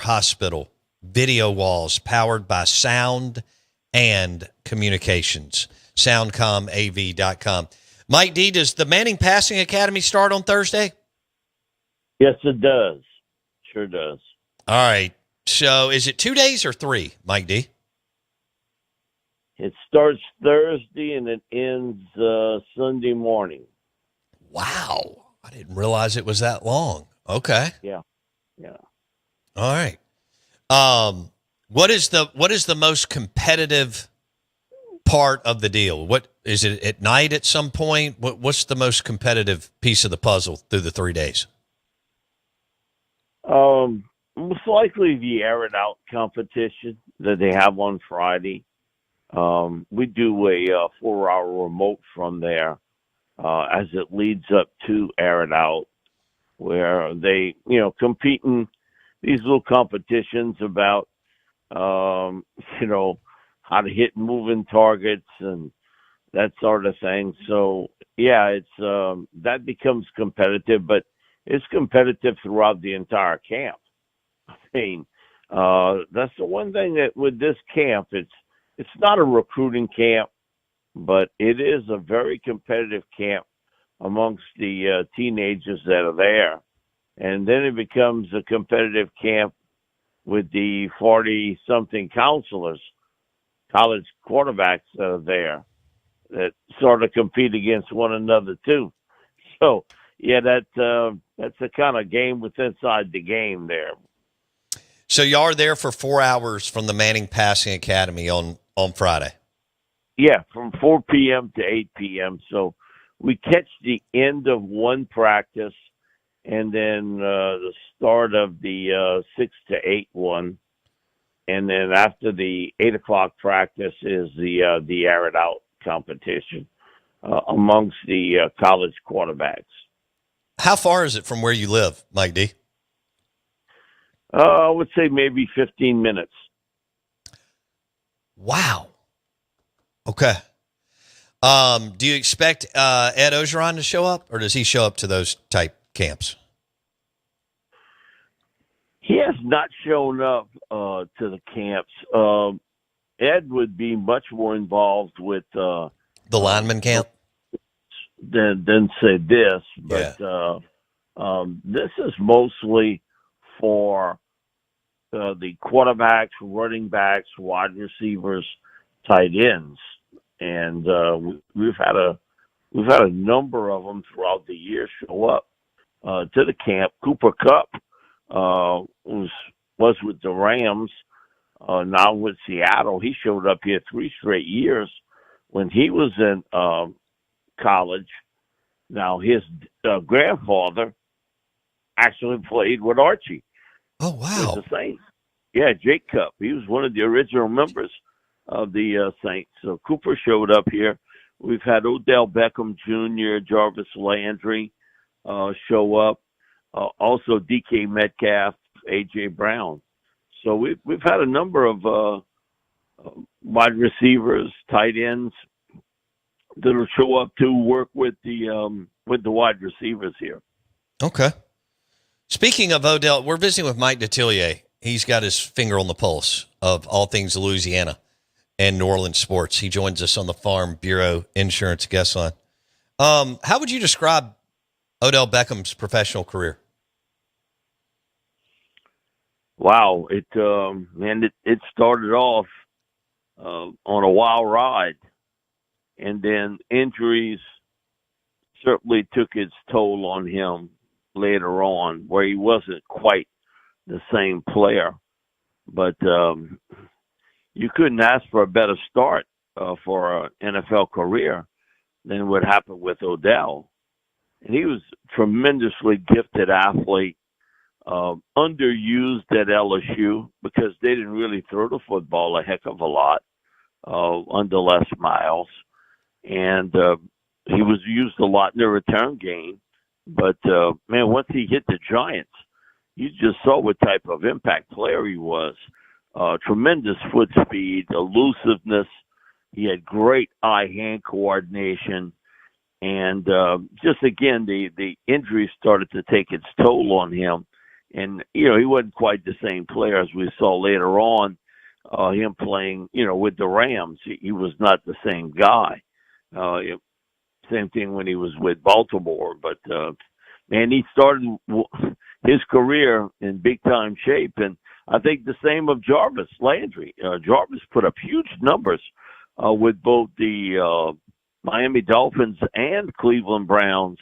hospital video walls powered by sound and communications. SoundcomAV.com. Mike D, does the Manning Passing Academy start on Thursday? Yes, it does. Sure does. All right. So is it 2 days or 3, Mike D? It starts Thursday and it ends Sunday morning. Wow. I didn't realize it was that long. Okay. Yeah. All right. What is the most competitive part of the deal? What is it at night at some point? What's the most competitive piece of the puzzle through the 3 days? Most likely the air it out competition that they have on Friday. We do a 4-hour remote from there as it leads up to air it out, where they, compete in these little competitions about, how to hit moving targets and that sort of thing. So yeah, it's that becomes competitive, but it's competitive throughout the entire camp. I mean, that's the one thing that with this camp, it's not a recruiting camp, but it is a very competitive camp amongst the teenagers that are there. And then it becomes a competitive camp with the 40-something counselors, college quarterbacks that are there that sort of compete against one another too. So, yeah, that's a kind of game within inside the game there. So y'all are there for 4 hours from the Manning Passing Academy on Friday. Yeah, from 4 p.m. to 8 p.m. So we catch the end of one practice and then the start of the 6 to 8 one. And then after the 8 o'clock practice is the air it out competition amongst the college quarterbacks. How far is it from where you live, Mike D? I would say maybe 15 minutes. Wow. Okay. Do you expect Ed Ogeron to show up, or does he show up to those type camps? He has not shown up to the camps. Ed would be much more involved with the lineman camp than say this, but this is mostly for the quarterbacks, running backs, wide receivers, tight ends, and we've had a number of them throughout the year show up to the camp. Cooper Kupp was with the Rams, now with Seattle. He showed up here 3 straight years when he was in college. Now his grandfather actually played with Archie. Oh, wow. With the Saints. Yeah, Jake Kupp. He was one of the original members of the Saints. So Cooper showed up here. We've had Odell Beckham Jr., Jarvis Landry show up. Also DK Metcalf, A.J. Brown. So we've had a number of wide receivers, tight ends that'll show up to work with the wide receivers here. Okay. Speaking of Odell, we're visiting with Mike Detillier. He's got his finger on the pulse of all things Louisiana and New Orleans sports. He joins us on the Farm Bureau Insurance Guest Line. How would you describe Odell Beckham's professional career? Wow, it started off on a wild ride, and then injuries certainly took its toll on him later on, where he wasn't quite the same player. But you couldn't ask for a better start for an NFL career than what happened with Odell. And he was a tremendously gifted athlete, underused at LSU because they didn't really throw the football a heck of a lot under Les Miles. And he was used a lot in the return game. But, man, once he hit the Giants, you just saw what type of impact player he was. Tremendous foot speed, elusiveness. He had great eye-hand coordination. And just, again, the injury started to take its toll on him And, he wasn't quite the same player as we saw later on, him playing, with the Rams. He was not the same guy. Same thing when he was with Baltimore. But, man, he started his career in big-time shape. And I think the same of Jarvis Landry. Jarvis put up huge numbers with both the Miami Dolphins and Cleveland Browns,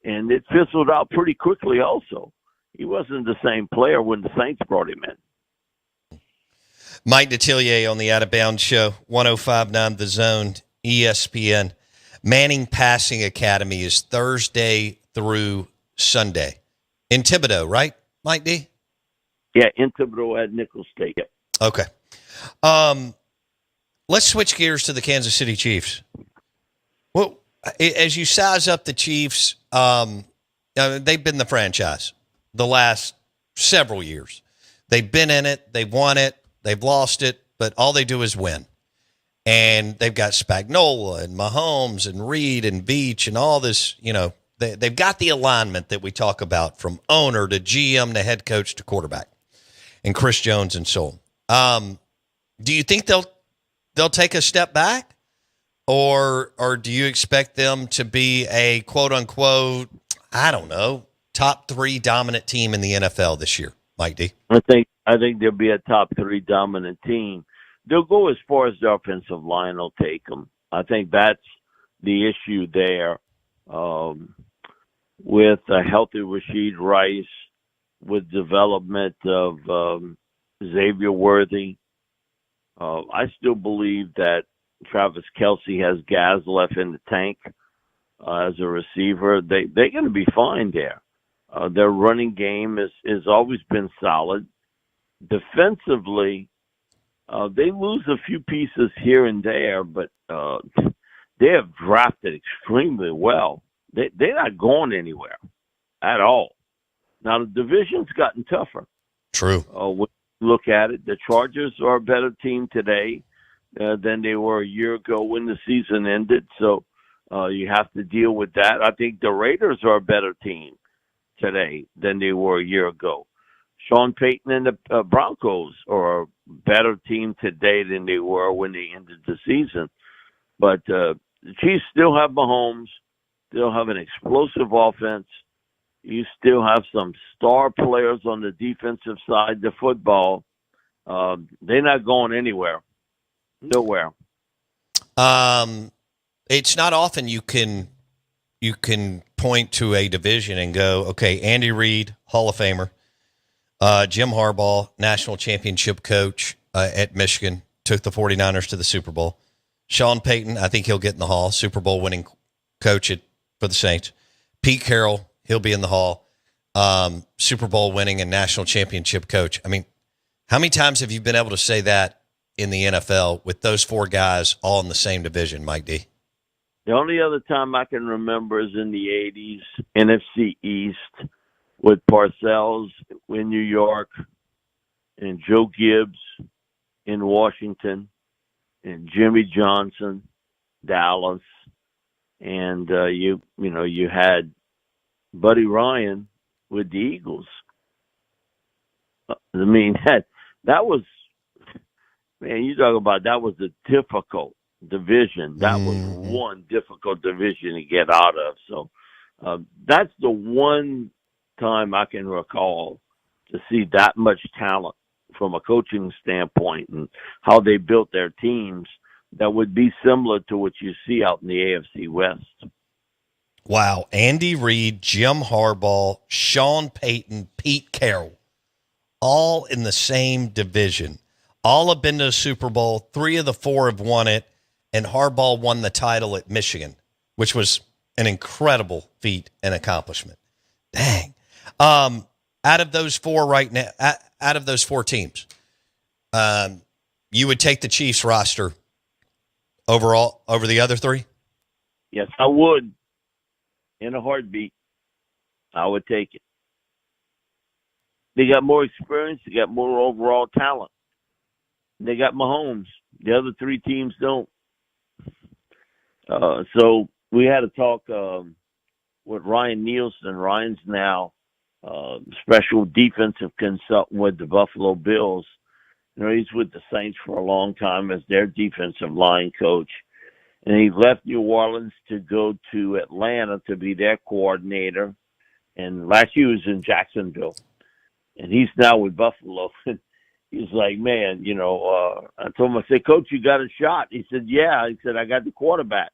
and it fizzled out pretty quickly also. He wasn't the same player when the Saints brought him in. Mike Detillier on the Out of Bounds Show, 105.9 The Zone, ESPN. Manning Passing Academy is Thursday through Sunday. In Thibodeau, right, Mike D? Yeah, in Thibodeau at Nicholls State. Yep. Okay. Let's switch gears to the Kansas City Chiefs. Well, as you size up the Chiefs, they've been the franchise the last several years. They've been in it. They've won it. They've lost it. But all they do is win. And they've got Spagnuolo and Mahomes and Reed and Beach and all this, they've got the alignment that we talk about from owner to GM to head coach to quarterback and Chris Jones and so on. Do you think they'll take a step back, or do you expect them to be a quote unquote, I don't know, top 3 dominant team in the NFL this year, Mike D? I think they'll be a top 3 dominant team. They'll go as far as the offensive line will take them. I think that's the issue there. With a healthy Rashid Rice, with development of Xavier Worthy, I still believe that Travis Kelce has gas left in the tank as a receiver. They're going to be fine there. Their running game has always been solid. Defensively, they lose a few pieces here and there, but they have drafted extremely well. They're not going anywhere at all. Now, the division's gotten tougher. True. When you look at it, the Chargers are a better team today than they were a year ago when the season ended, so you have to deal with that. I think the Raiders are a better team today than they were a year ago. Sean Payton and the Broncos are a better team today than they were when they ended the season. But the Chiefs still have Mahomes, still have an explosive offense. You still have some star players on the defensive side of the football. They're not going anywhere. Nowhere. It's not often you can point to a division and go, okay, Andy Reid, Hall of Famer, Jim Harbaugh, national championship coach at Michigan, took the 49ers to the Super Bowl. Sean Payton, I think he'll get in the Hall, Super Bowl winning coach for the Saints. Pete Carroll, he'll be in the Hall, Super Bowl winning and national championship coach. I mean, how many times have you been able to say that in the NFL with those 4 guys all in the same division, Mike D? The only other time I can remember is in the 80s, NFC East, with Parcells in New York and Joe Gibbs in Washington and Jimmy Johnson, Dallas, and you had Buddy Ryan with the Eagles. I mean, that was, man, you talk about that was a difficult division. That was one difficult division to get out of. So that's the one time I can recall to see that much talent from a coaching standpoint and how they built their teams that would be similar to what you see out in the AFC West. Wow. Andy Reid, Jim Harbaugh, Sean Payton, Pete Carroll, all in the same division. All have been to a Super Bowl. 3 of the 4 have won it, and Harbaugh won the title at Michigan, which was an incredible feat and accomplishment. Dang. Out of those 4 right now, out of those 4 teams, you would take the Chiefs roster overall over the other 3? Yes, I would. In a heartbeat, I would take it. They got more experience. They got more overall talent. They got Mahomes. The other 3 teams don't. So we had a talk with Ryan Nielsen. Ryan's now special defensive consultant with the Buffalo Bills. He's with the Saints for a long time as their defensive line coach. And he left New Orleans to go to Atlanta to be their coordinator. And last year he was in Jacksonville. And he's now with Buffalo. He's like, man, I told him, I said, Coach, you got a shot. He said, yeah. He said, I got the quarterback.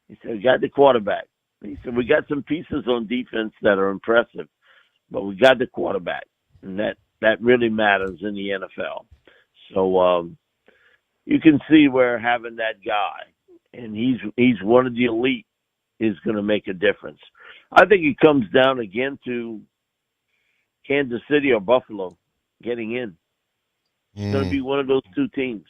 He said, I got the quarterback. He said, we got some pieces on defense that are impressive, but we got the quarterback. And that really matters in the NFL. So you can see where having that guy, and he's one of the elite, is going to make a difference. I think it comes down again to Kansas City or Buffalo getting in. It's going to be one of those two teams.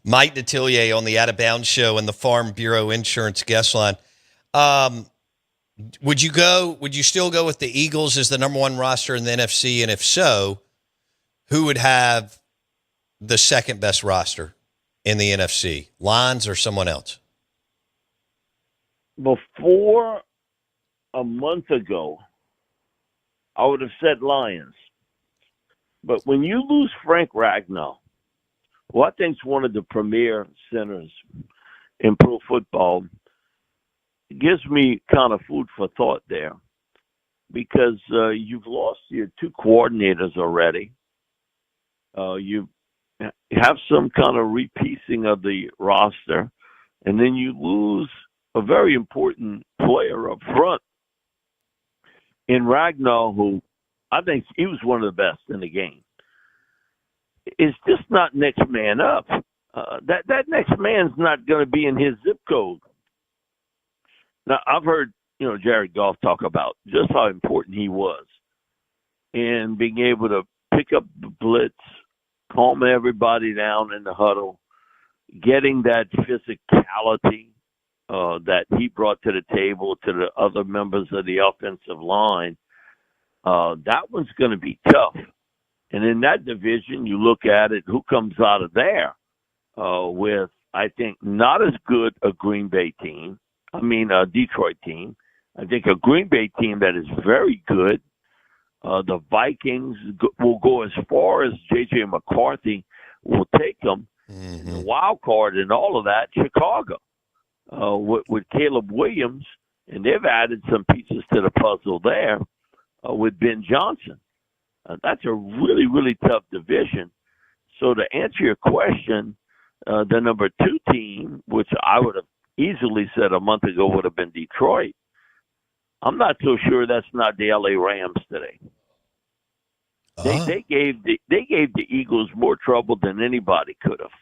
Mike Detillier on the Out of Bounds show and the Farm Bureau Insurance guest line. Would you still go with the Eagles as the number one roster in the NFC? And if so, who would have the second best roster in the NFC? Lions or someone else? Before a month ago, I would have said Lions. But when you lose Frank Ragnow, who I think is one of the premier centers in pro football, it gives me kind of food for thought there, because you've lost your two coordinators already. You have some kind of repiecing of the roster, and then you lose a very important player up front in Ragnow, who I think he was one of the best in the game. It's just not next man up. That next man's not going to be in his zip code. Now, I've heard, Jared Goff talk about just how important he was in being able to pick up the blitz, calm everybody down in the huddle, getting that physicality that he brought to the table to the other members of the offensive line. That one's going to be tough. And in that division, you look at it, who comes out of there with, I think, not as good a Detroit team. I think a Green Bay team that is very good. The Vikings will go as far as J.J. McCarthy will take them. Mm-hmm. The wild card and all of that, Chicago, with Caleb Williams, and they've added some pieces to the puzzle there with Ben Johnson. That's a really, really tough division. So to answer your question, the number two team, which I would have easily said a month ago would have been Detroit, I'm not so sure that's not the LA Rams today. They gave the Eagles more trouble than anybody could have.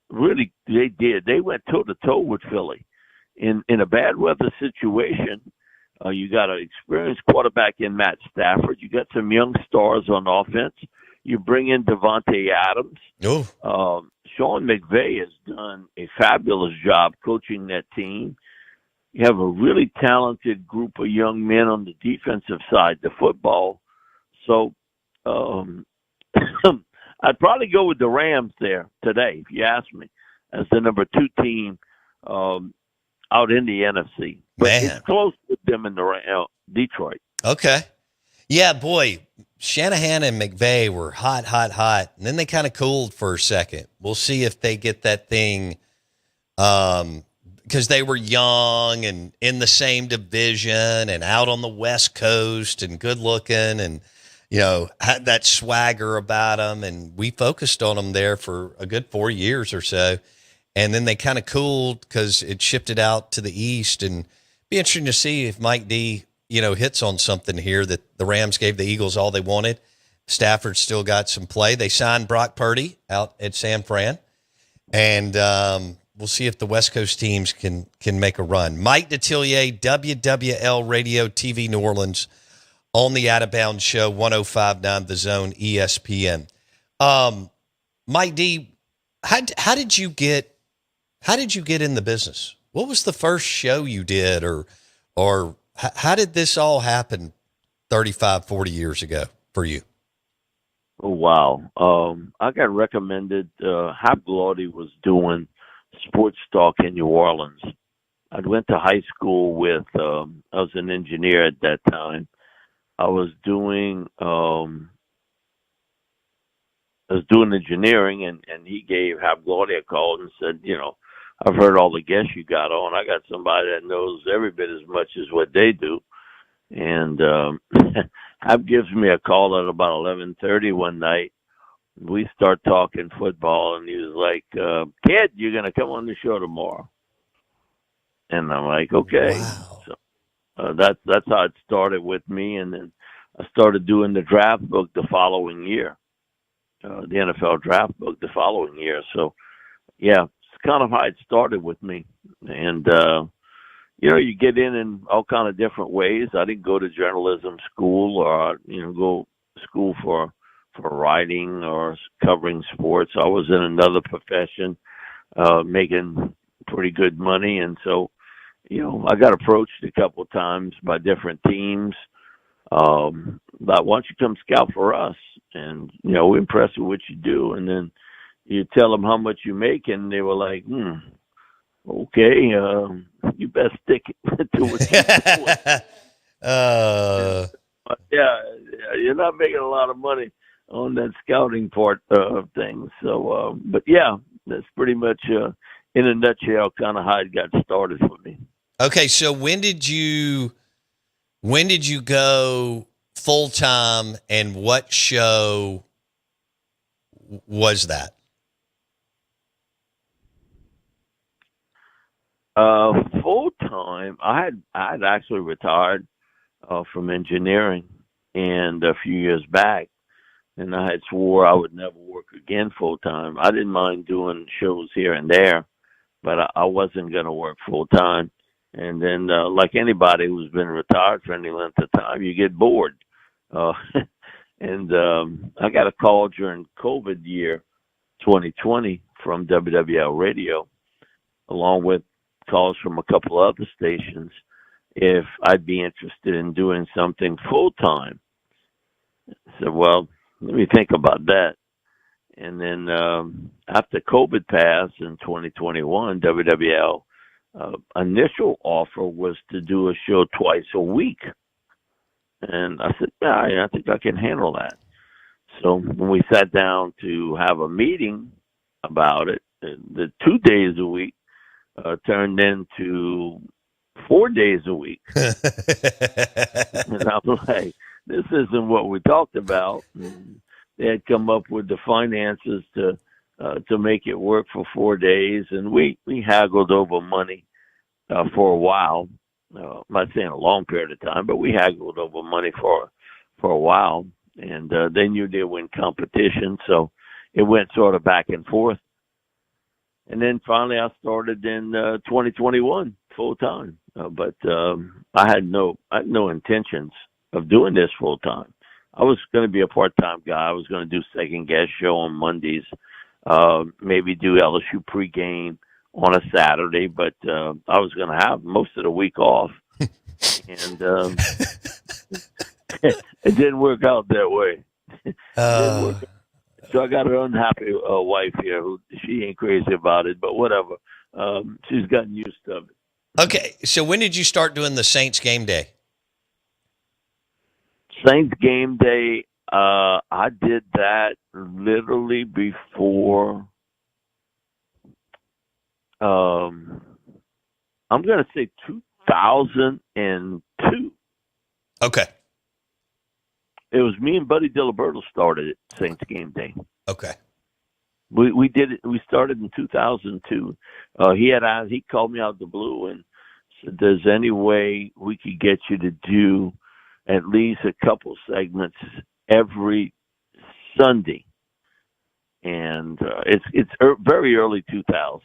Really, they did. They went toe to toe with Philly in a bad weather situation. You got an experienced quarterback in Matt Stafford. You got some young stars on offense. You bring in Devontae Adams. Sean McVay has done a fabulous job coaching that team. You have a really talented group of young men on the defensive side of football. So I'd probably go with the Rams there today, if you ask me, as the number two team out in the NFC. But it's close with them in the Detroit. Okay. Yeah, boy, Shanahan and McVay were hot, and then they kind of cooled for a second. We'll see if they get that thing because they were young and in the same division and out on the West Coast and good looking and, had that swagger about them. And we focused on them there for a good 4 years or so. And then they kind of cooled because it shifted out to the East. And be interesting to see if Mike D, hits on something here that the Rams gave the Eagles all they wanted. Stafford still got some play. They signed Brock Purdy out at San Fran. And we'll see if the West Coast teams can make a run. Mike Detillier, WWL Radio TV New Orleans on the Out of Bounds show, 105.9 The Zone, ESPN. Mike D, how did you get in the business? What was the first show you did or how did this all happen 35, 40 years ago for you? Oh, wow. I got recommended, Hap Glaude was doing sports talk in New Orleans. I went to high school with. I was an engineer at that time. I was doing. I was doing engineering, and he gave Hap Glaude a call and said, I've heard all the guests you got on. I got somebody that knows every bit as much as what they do. And Hap gives me a call at about 11:30 one night. We start talking football, and he was like, "Kid, you're gonna come on the show tomorrow." And I'm like, "Okay." Wow. So that's how it started with me, and then I started doing the draft book the following year, the NFL draft book the following year. So yeah, it's kind of how it started with me, and you get in all kind of different ways. I didn't go to journalism school or go to school for writing or covering sports. I was in another profession, making pretty good money, and so I got approached a couple of times by different teams about, why don't you come scout for us? And we're impressed with what you do, and then you tell them how much you make, and they were like, okay, you best stick to what you're doing. Yeah, you're not making a lot of money on that scouting part of things. So, but yeah, that's pretty much, in a nutshell, kind of how it got started for me. Okay, so when did you go full time, and what show was that? Full time, I had actually retired from engineering, and a few years back, and I had swore I would never work again full time. I didn't mind doing shows here and there, but I wasn't going to work full time. And then, like anybody who's been retired for any length of time, you get bored. Uh, and I got a call during COVID year 2020 from WWL Radio, along with calls from a couple other stations, if I'd be interested in doing something full time. I said, well, let me think about that. And then after COVID passed in 2021, WWL initial offer was to do a show twice a week. And I said, yeah, I think I can handle that. So when we sat down to have a meeting about it, the 2 days a week turned into 4 days a week. And I'm like, this isn't what we talked about. And they had come up with the finances to make it work for 4 days, and we haggled over money for a while. I'm not saying a long period of time, but we haggled over money for a while, and they knew they were in competition, so it went sort of back and forth. And then finally, I started in 2021 full time, but I had no intentions of doing this full time. I was going to be a part-time guy. I was going to do second guest show on Mondays, maybe do LSU pregame on a Saturday, but I was going to have most of the week off. And it didn't work out that way. So I got an unhappy wife here who she ain't crazy about it, but whatever. She's gotten used to it. Okay, so when did you start doing the Saints game day? Saints game day, I did that literally before, I'm going to say 2002. Okay. It was me and Buddy Diliberto started it, Saints game day. Okay. We did it. We started in 2002. He called me out the blue and said, "There's any way we could get you to do at least a couple segments every Sunday?" And it's very early 2000s.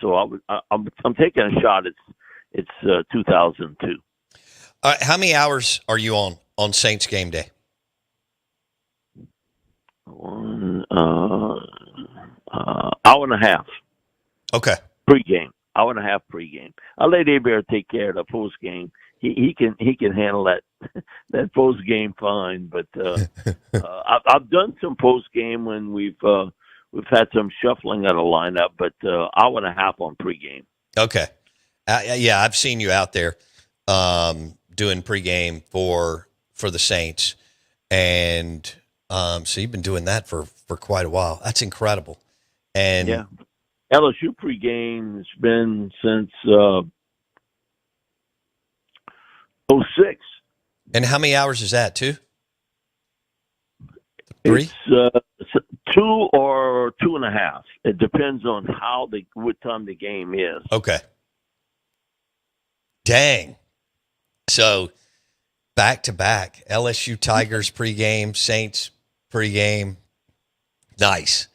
So I'm taking a shot. It's 2002. All right, how many hours are you on Saints game day? Hour and a half. Okay. Pre-game. Hour and a half pre-game. I'll let Abear take care of the post-game. He can handle that post-game fine. But I've done some post-game when we've had some shuffling of the lineup. But hour and a half on pre-game. Okay. Yeah, I've seen you out there doing pregame for the Saints, and so you've been doing that for quite a while. That's incredible. And Yeah. LSU pregame has been since 06. And how many hours is that? 2? 3? It's 2 or 2.5. It depends on what time the game is. Okay. Dang. So back to back, LSU Tigers pregame, Saints pregame. Nice.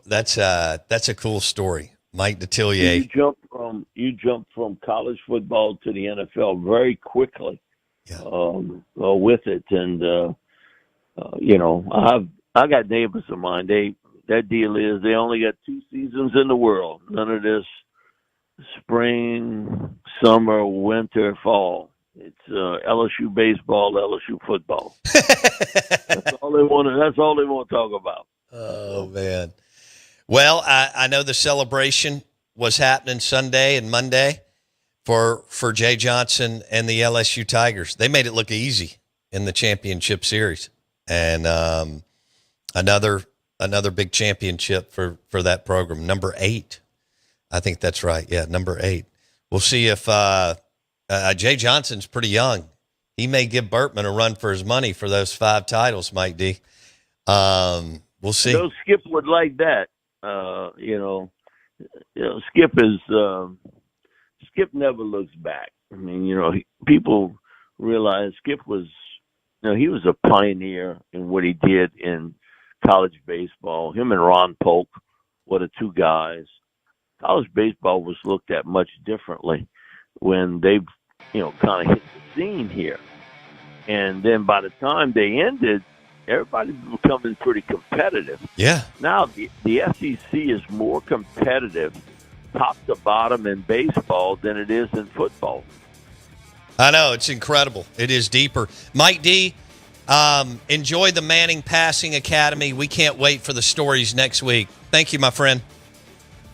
That's a cool story. Mike Detillier. You jump from college football to the NFL very quickly. Yeah. With it, and I got neighbors of mine. That deal is they only got 2 seasons in the world. None of this spring, summer, winter, fall. It's LSU baseball, LSU football. That's all they want. That's all they want to talk about. Oh man. Well, I know the celebration was happening Sunday and Monday for Jay Johnson and the LSU Tigers. They made it look easy in the championship series, and another big championship for that program, number 8. I think that's right. Yeah, number 8. We'll see if Jay Johnson's pretty young. He may give Burtman a run for his money for those 5 titles, Mike D. We'll see. Skip would like that. Skip never looks back. I mean, people realize Skip was, he was a pioneer in what he did in college baseball. Him and Ron Polk were the 2 guys. College baseball was looked at much differently when they, kind of hit the scene here. And then by the time they ended, everybody was becoming pretty competitive. Yeah. Now the SEC is more competitive, top to bottom, in baseball than it is in football. I know, it's incredible. It is deeper. Mike D, enjoy the Manning Passing Academy. We can't wait for the stories next week. Thank you, my friend.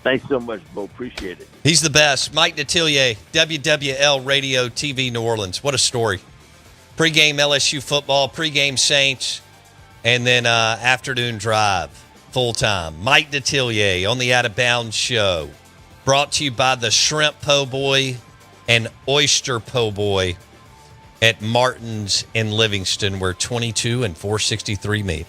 Thanks so much, Bo. Appreciate it. He's the best. Mike Detillier, WWL Radio TV New Orleans. What a story. Pre-game LSU football, pre-game Saints, and then afternoon drive, full-time. Mike Detillier on the Out of Bounds Show. Brought to you by the Shrimp Po' Boy and Oyster Po' Boy at Martin's in Livingston, where 22 and 463 meet.